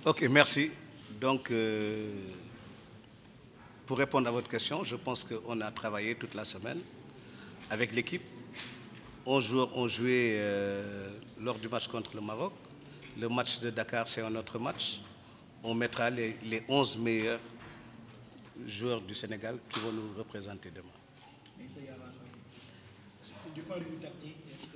Ok, merci. Donc, pour répondre à votre question, je pense qu'on a travaillé toute la semaine avec l'équipe. On jouait lors du match contre le Maroc. Le match de Dakar, c'est un autre match. On mettra les 11 meilleurs joueurs du Sénégal qui vont nous représenter demain. Du point de vue tactique, est-ce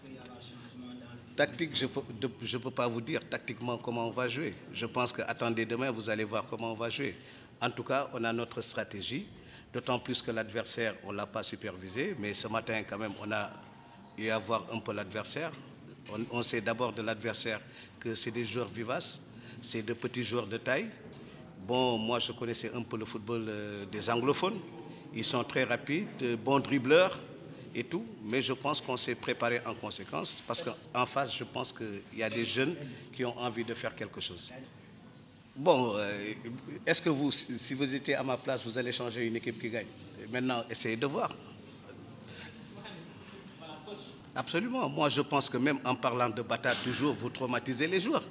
qu'il y avoir changement dans le... Tactique, je ne peux pas vous dire tactiquement comment on va jouer. Je pense que attendez demain, vous allez voir comment on va jouer. En tout cas, on a notre stratégie, d'autant plus que l'adversaire, on ne l'a pas supervisé, mais ce matin, quand même, on a eu à voir un peu l'adversaire. On sait d'abord de l'adversaire que c'est des joueurs vivaces, c'est de petits joueurs de taille. Bon, moi, je connaissais un peu le football des anglophones. Ils sont très rapides, bons dribbleurs et tout, mais je pense qu'on s'est préparé en conséquence parce qu'en face, je pense qu'il y a des jeunes qui ont envie de faire quelque chose. Bon, est-ce que vous, si vous étiez à ma place, vous allez changer une équipe qui gagne? Maintenant, essayez de voir. Absolument. Moi, je pense que même en parlant de bataille, toujours, vous traumatisez les joueurs.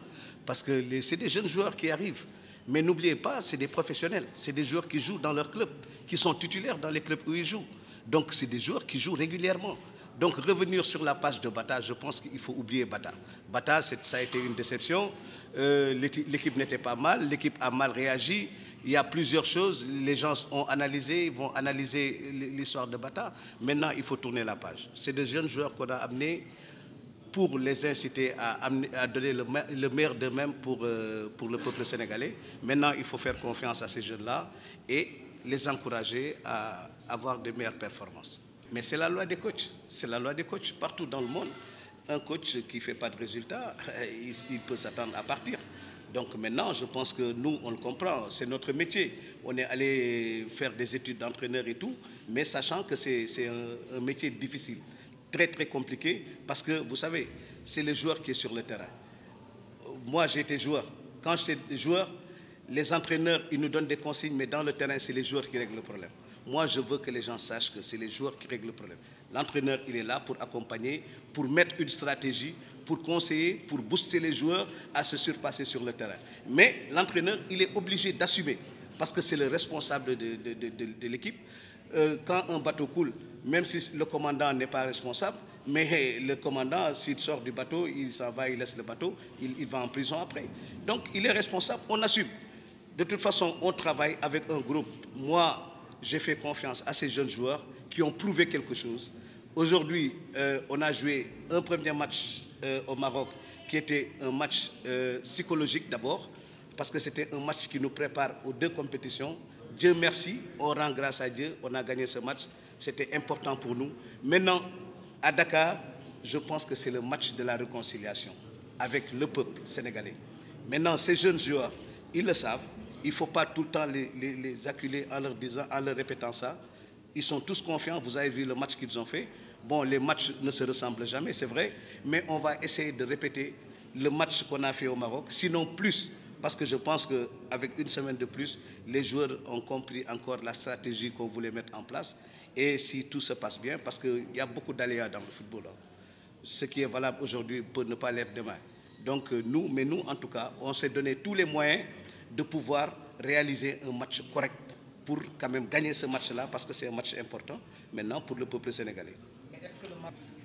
Parce que c'est des jeunes joueurs qui arrivent. Mais n'oubliez pas, c'est des professionnels. C'est des joueurs qui jouent dans leur club, qui sont titulaires dans les clubs où ils jouent. Donc, c'est des joueurs qui jouent régulièrement. Donc, revenir sur la page de Bata, je pense qu'il faut oublier Bata. Bata, ça a été une déception. L'équipe n'était pas mal, l'équipe a mal réagi. Il y a plusieurs choses, les gens ont analysé, vont analyser l'histoire de Bata. Maintenant, il faut tourner la page. C'est des jeunes joueurs qu'on a amenés pour les inciter à donner le meilleur d'eux-mêmes pour le peuple sénégalais. Maintenant, il faut faire confiance à ces jeunes-là et les encourager à avoir de meilleures performances. Mais c'est la loi des coachs. C'est la loi des coachs partout dans le monde. Un coach qui ne fait pas de résultats, il peut s'attendre à partir. Donc maintenant, je pense que nous, on le comprend, c'est notre métier. On est allé faire des études d'entraîneur et tout, mais sachant que c'est un métier difficile, très très compliqué, parce que vous savez, c'est le joueur qui est sur le terrain. Moi, j'ai été joueur. Quand j'étais joueur, les entraîneurs, ils nous donnent des consignes, mais dans le terrain, c'est les joueurs qui règlent le problème. Moi, je veux que les gens sachent que c'est les joueurs qui règlent le problème. L'entraîneur, il est là pour accompagner, pour mettre une stratégie, pour conseiller, pour booster les joueurs à se surpasser sur le terrain. Mais l'entraîneur, il est obligé d'assumer, parce que c'est le responsable de l'équipe. Quand un bateau coule, même si le commandant n'est pas responsable, mais le commandant, s'il sort du bateau, il s'en va, il laisse le bateau, il va en prison après. Donc, il est responsable, on assume. De toute façon, on travaille avec un groupe. Moi, j'ai fait confiance à ces jeunes joueurs qui ont prouvé quelque chose. Aujourd'hui, on a joué un premier match au Maroc qui était un match psychologique d'abord, parce que c'était un match qui nous prépare aux deux compétitions. Dieu merci, on rend grâce à Dieu, on a gagné ce match. C'était important pour nous. Maintenant, à Dakar, je pense que c'est le match de la réconciliation avec le peuple sénégalais. Maintenant, ces jeunes joueurs, ils le savent. Il ne faut pas tout le temps les acculer en leur disant, en leur répétant ça. Ils sont tous confiants. Vous avez vu le match qu'ils ont fait. Bon, les matchs ne se ressemblent jamais, c'est vrai, mais on va essayer de répéter le match qu'on a fait au Maroc, sinon plus, parce que je pense qu'avec une semaine de plus, les joueurs ont compris encore la stratégie qu'on voulait mettre en place. Et si tout se passe bien, parce qu'il y a beaucoup d'aléas dans le football, hein. Ce qui est valable aujourd'hui peut ne pas l'être demain. Donc nous, en tout cas, on s'est donné tous les moyens de pouvoir réaliser un match correct pour quand même gagner ce match-là, parce que c'est un match important maintenant pour le peuple sénégalais.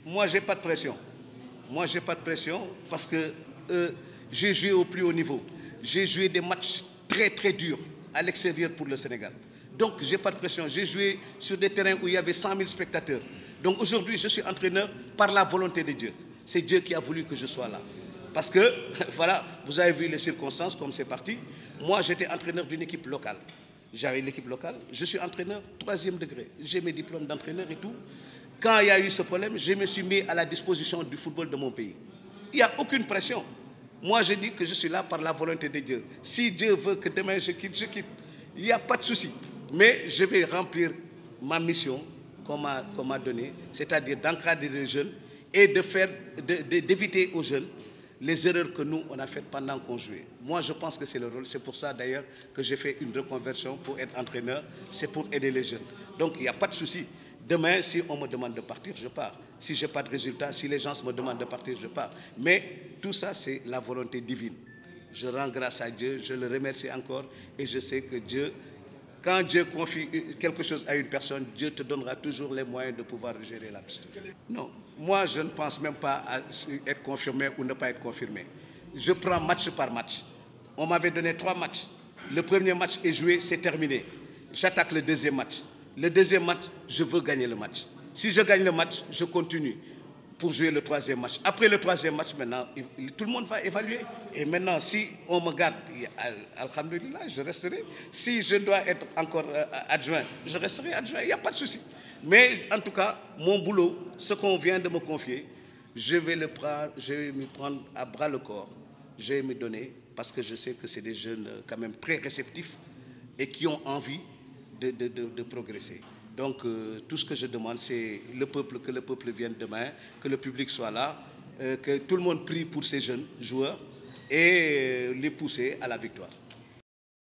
Moi, je n'ai pas de pression. Moi, je n'ai pas de pression parce que j'ai joué au plus haut niveau. J'ai joué des matchs très très durs à l'extérieur pour le Sénégal. Donc, je n'ai pas de pression. J'ai joué sur des terrains où il y avait 100 000 spectateurs. Donc aujourd'hui, je suis entraîneur par la volonté de Dieu. C'est Dieu qui a voulu que je sois là. Parce que, voilà, vous avez vu les circonstances, comme c'est parti. Moi, j'étais entraîneur d'une équipe locale. J'avais l'équipe locale. Je suis entraîneur 3e degré. J'ai mes diplômes d'entraîneur et tout. Quand il y a eu ce problème, je me suis mis à la disposition du football de mon pays. Il n'y a aucune pression. Moi, je dis que je suis là par la volonté de Dieu. Si Dieu veut que demain je quitte, je quitte. Il n'y a pas de souci. Mais je vais remplir ma mission qu'on m'a donnée, c'est-à-dire d'encadrer les jeunes et d'éviter aux jeunes les erreurs que nous, on a faites pendant qu'on jouait. Moi, je pense que c'est le rôle. C'est pour ça, d'ailleurs, que j'ai fait une reconversion pour être entraîneur. C'est pour aider les jeunes. Donc, il n'y a pas de souci. Demain, si on me demande de partir, je pars. Si je n'ai pas de résultat, si les gens me demandent de partir, je pars. Mais tout ça, c'est la volonté divine. Je rends grâce à Dieu, je le remercie encore et je sais que Dieu, quand Dieu confie quelque chose à une personne, Dieu te donnera toujours les moyens de pouvoir gérer la chose. Non, moi je ne pense même pas à être confirmé ou ne pas être confirmé. Je prends match par match. On m'avait donné 3 matchs. Le premier match est joué, c'est terminé. J'attaque le deuxième match. Le deuxième match, je veux gagner le match. Si je gagne le match, je continue pour jouer le troisième match. Après le troisième match, maintenant, tout le monde va évaluer. Et maintenant, si on me garde, alhamdoulilah, je resterai. Si je dois être encore adjoint, je resterai adjoint. Il n'y a pas de souci. Mais en tout cas, mon boulot, ce qu'on vient de me confier, je vais m'y prendre à bras le corps. Je vais me donner, parce que je sais que c'est des jeunes quand même très réceptifs et qui ont envie de progresser. Donc, tout ce que je demande, c'est que le peuple vienne demain, que le public soit là, que tout le monde prie pour ces jeunes joueurs et les pousser à la victoire.